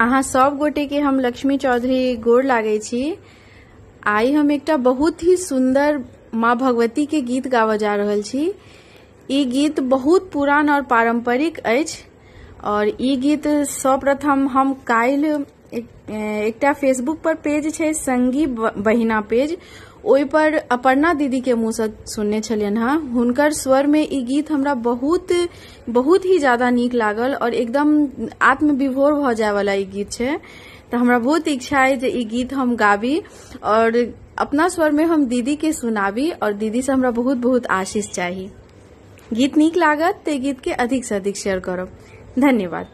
अहाँ सब गोटे के हम लक्ष्मी चौधरी गोर लागे छी। आई हम एकटा बहुत ही सुंदर माँ भगवती के गीत गावा जा रहल छी। ई गीत बहुत पुरान और पारंपरिक अछि और ई गीत सर्वप्रथम हम काल्हि एकटा फेसबुक पर पेज छै संगी बहिना पेज, ओहि पर अपर्णा दीदी के मुँह से सुनने छलियन हँ। हुनकर स्वर में ई गीत हमरा बहुत ही ज्यादा नीक लागल और एकदम आत्मविभोर भ जाय वाला ई गीत छै। तो हमरा बहुत इच्छा है जे ई गीत हम गाबी और अपना स्वर में हम दीदी के सुनाबी और दीदी से हमरा बहुत बहुत आशीष चाहिए। गीत नीक लागत ते गीत के अधिक से अधिक शेयर करब। धन्यवाद।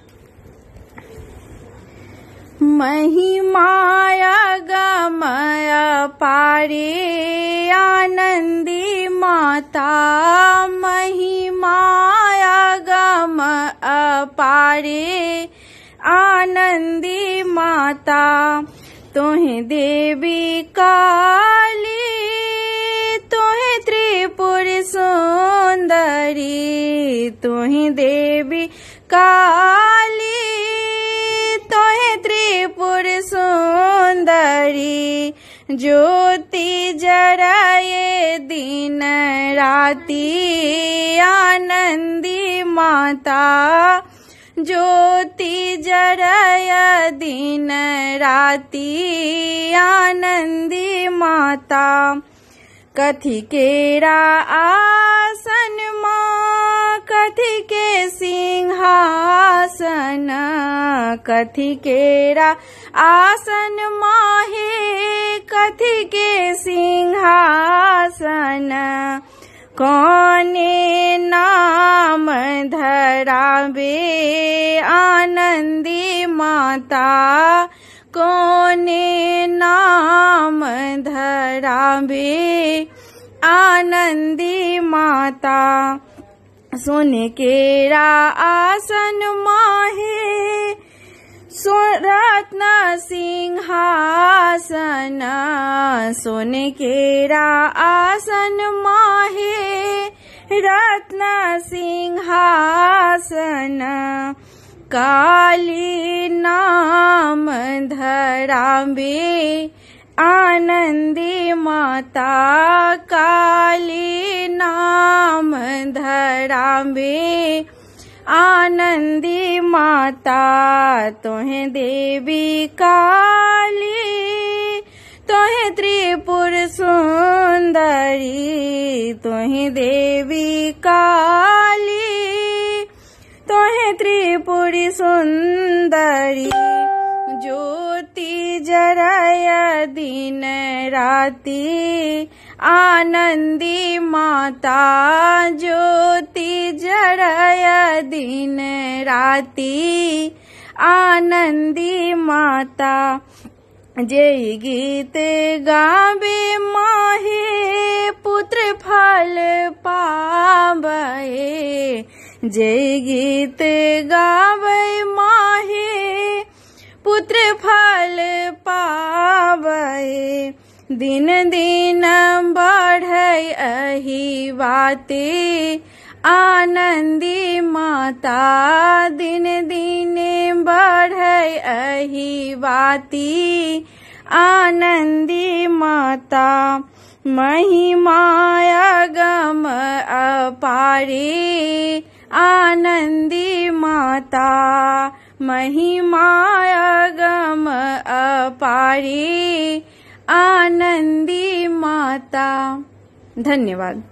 महिमाया गमया पारे आनंदी माता, महिमाया गम अपारे आनंदी माता, तोहे देवी काली तोहे त्रिपुर सुंदरी, तोहे देवी काली तोहे त्रिपुर सुंदरी, ज्योति जराए दिन राती आनंदी माता, ज्योति जराए दिन राती आनंदी माता, कथी केरा आसन माँ कथी के सिंहासन, कथी केरा आसन माहे कथी के सिंहासन, कौने नाम धरावे आनंदी माता, कौने नाम धरावे आनंदी माता, सोने केरा आसन माहे रत्न सिंहासन, सोने केरा आसन माहे रत्न सिंहासन, काली नाम धरावे आनंदी माता, काली नाम धरावे आनंदी माता, तोहे देवी काली तोहे त्रिपुर सुंदरी, तोहे देवी काली तोहे त्रिपुरी सुंदरी, ज्योति जराय दिन राती आनंदी माता, ज्योति जराय दिन राती आनंदी माता, जय गीत गावे माहे पुत्र फल पावे, जय गीत गावे माहे पुत्र फल पावे, दिन दिन बढ़ै अहि वाते आनंदी माता, दिन दिन बढ़ै अहि वाती आनंदी माता, महिमाया गम अपारे आनंदी माता, महिमाया गम अपारे आनंदी माता। धन्यवाद।